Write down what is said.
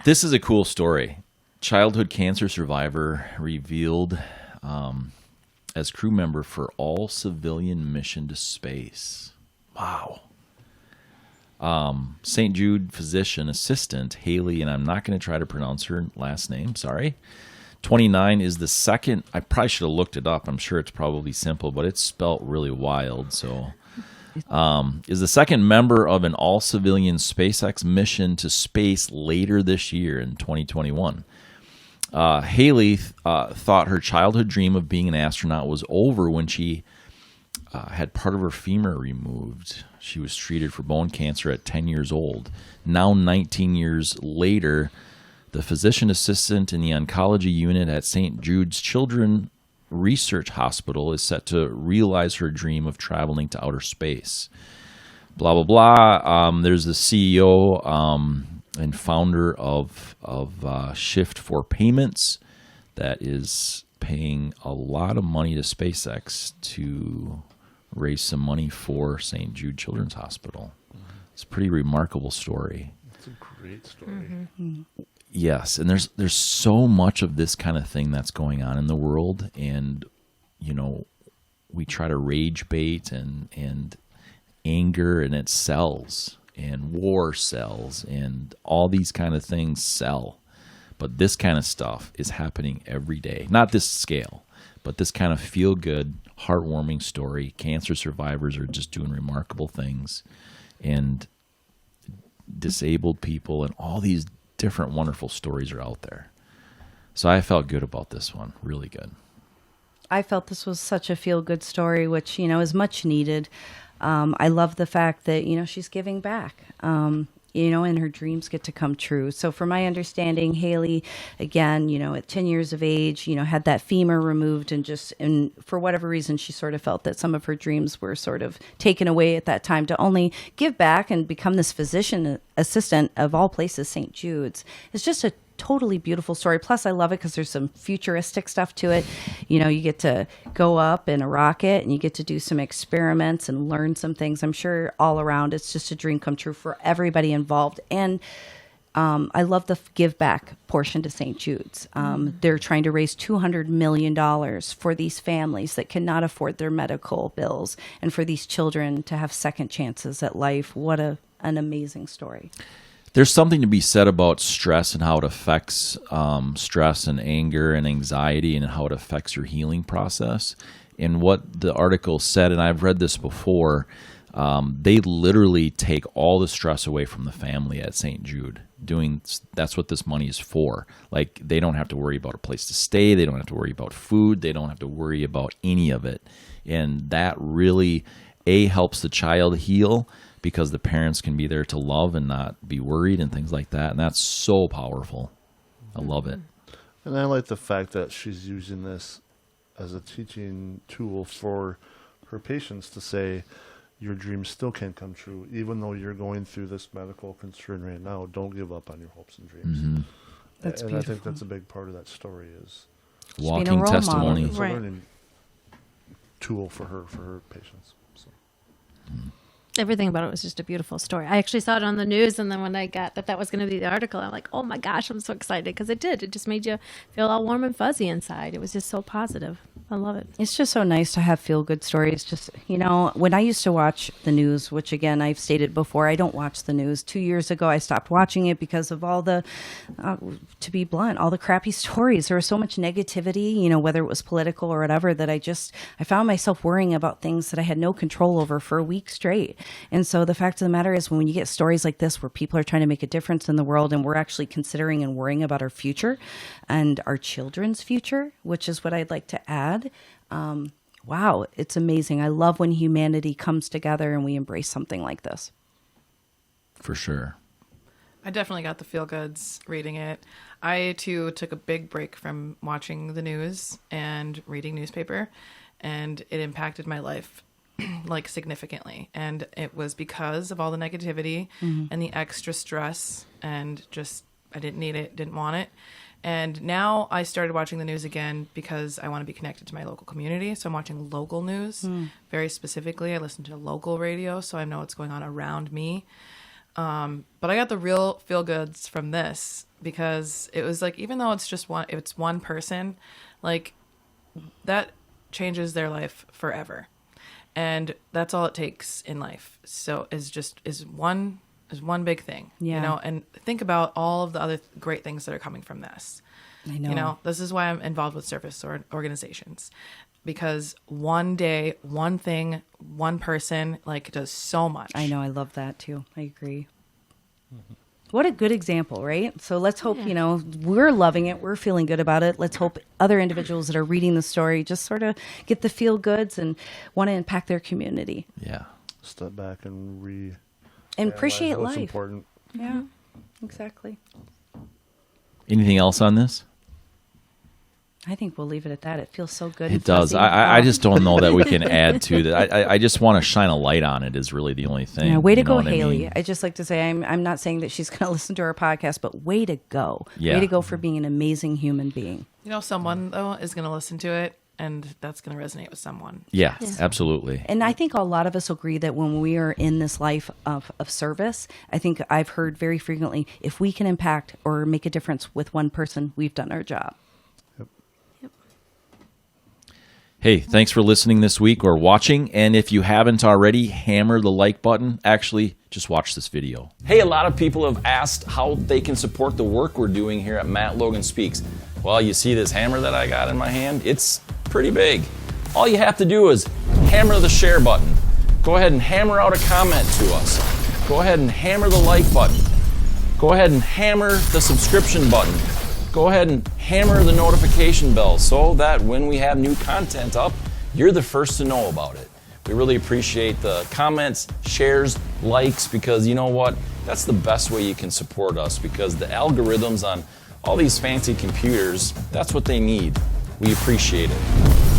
This is a cool story. Childhood cancer survivor revealed as crew member for all civilian mission to space. Wow. St. Jude physician assistant Haley, and I'm not going to try to pronounce her last name, sorry. 29 is the second, I probably should have looked it up. I'm sure it's probably simple, but it's spelt really wild. So, is the second member of an all-civilian SpaceX mission to space later this year in 2021. Haley thought her childhood dream of being an astronaut was over when she had part of her femur removed. She was treated for bone cancer at 10 years old. Now, 19 years later, the physician assistant in the oncology unit at St. Jude's Children's Research Hospital is set to realize her dream of traveling to outer space. Blah, blah, blah. There's the CEO and founder of Shift for Payments that is paying a lot of money to SpaceX to raise some money for St. Jude Children's Hospital. It's a pretty remarkable story. It's a great story. Mm-hmm. Yes, and there's so much of this kind of thing that's going on in the world, and you know, we try to rage bait and anger, and it sells, and war sells, and all these kind of things sell. But this kind of stuff is happening every day. Not this scale, but this kind of feel-good, heartwarming story. Cancer survivors are just doing remarkable things, and disabled people, and all these different wonderful stories are out there. So I felt good about this one. Really good. I felt this was such a feel-good story, which, you know, is much needed. I love the fact that, you know, she's giving back, you know, and her dreams get to come true. So from my understanding, Haley, again, you know, at 10 years of age, you know, had that femur removed, and for whatever reason, she sort of felt that some of her dreams were sort of taken away at that time to only give back and become this physician assistant of all places, St. Jude's. It's just a totally beautiful story. Plus, I love it because there's some futuristic stuff to it. You know, you get to go up in a rocket and you get to do some experiments and learn some things. I'm sure all around it's just a dream come true for everybody involved. And I love the give back portion to St. Jude's. They're trying to raise $200 million for these families that cannot afford their medical bills, and for these children to have second chances at life. What an amazing story. There's something to be said about stress and how it affects stress and anger and anxiety, and how it affects your healing process. And what the article said, and I've read this before, they literally take all the stress away from the family at St. Jude. That's what this money is for. Like, they don't have to worry about a place to stay. They don't have to worry about food. They don't have to worry about any of it. And that really, helps the child heal, because the parents can be there to love and not be worried and things like that. And that's so powerful. I love it. And I like the fact that she's using this as a teaching tool for her patients to say, your dreams still can come true. Even though you're going through this medical concern right now, don't give up on your hopes and dreams. Mm-hmm. That's and beautiful. I think that's a big part of that story is Walking testimony. it's a Right. learning tool for her patients. So. Everything about it was just a beautiful story. I actually saw it on the news, and then when I got that was going to be the article, I'm like, oh my gosh, I'm so excited, because it did. It just made you feel all warm and fuzzy inside. It was just so positive. I love it. It's just so nice to have feel-good stories. Just, you know, when I used to watch the news, which again, I've stated before, I don't watch the news. 2 years ago, I stopped watching it because of all the, to be blunt, all the crappy stories. There was so much negativity, you know, whether it was political or whatever, that I found myself worrying about things that I had no control over for a week straight. And so the fact of the matter is, when you get stories like this where people are trying to make a difference in the world, and we're actually considering and worrying about our future and our children's future, which is what I'd like to add. Wow, it's amazing. I love when humanity comes together and we embrace something like this. For sure. I definitely got the feel goods reading it. I too took a big break from watching the news and reading newspaper, and it impacted my life like significantly. And it was because of all the negativity and the extra stress, and just I didn't need it, didn't want it. And now I started watching the news again because I want to be connected to my local community. So I'm watching local news very specifically. I listen to local radio, so I know what's going on around me. But I got the real feel goods from this because it was like, even though it's just one, if it's one person, like that changes their life forever. And that's all it takes in life. So is one big thing, Yeah. you know, and think about all of the other great things that are coming from this. I know. You know, this is why I'm involved with service organizations, because one day, one thing, one person like does so much. I know. I love that too. I agree. What a good example, right? So let's hope, you know, we're loving it. We're feeling good about it. Let's hope other individuals that are reading the story just sort of get the feel goods and want to impact their community Yeah. Step back and and appreciate what's life. important. Yeah, exactly. Anything else on this? I think we'll leave it at that. It feels so good. It and does. fuzzy. I just don't know that we can add to that. I just want to shine a light on it is really the only thing. Yeah, way to You know go, what I Haley. mean? I just like to say I'm not saying that she's going to listen to our podcast, but way to go. Yeah. Way to go for being an amazing human being. You know, someone though is going to listen to it, and that's going to resonate with someone. Yeah, absolutely. And I think a lot of us agree that when we are in this life of service, I think I've heard very frequently, if we can impact or make a difference with one person, we've done our job. Hey, thanks for listening this week or watching. And if you haven't already, hammer the like button. Actually, just watch this video. Hey, a lot of people have asked how they can support the work we're doing here at Matt Logan Speaks. Well, you see this hammer that I got in my hand? It's pretty big. All you have to do is hammer the share button. Go ahead and hammer out a comment to us. Go ahead and hammer the like button. Go ahead and hammer the subscription button. Go ahead and hammer the notification bell so that when we have new content up, you're the first to know about it. We really appreciate the comments, shares, likes, because you know what? That's the best way you can support us, because the algorithms on all these fancy computers, that's what they need. We appreciate it.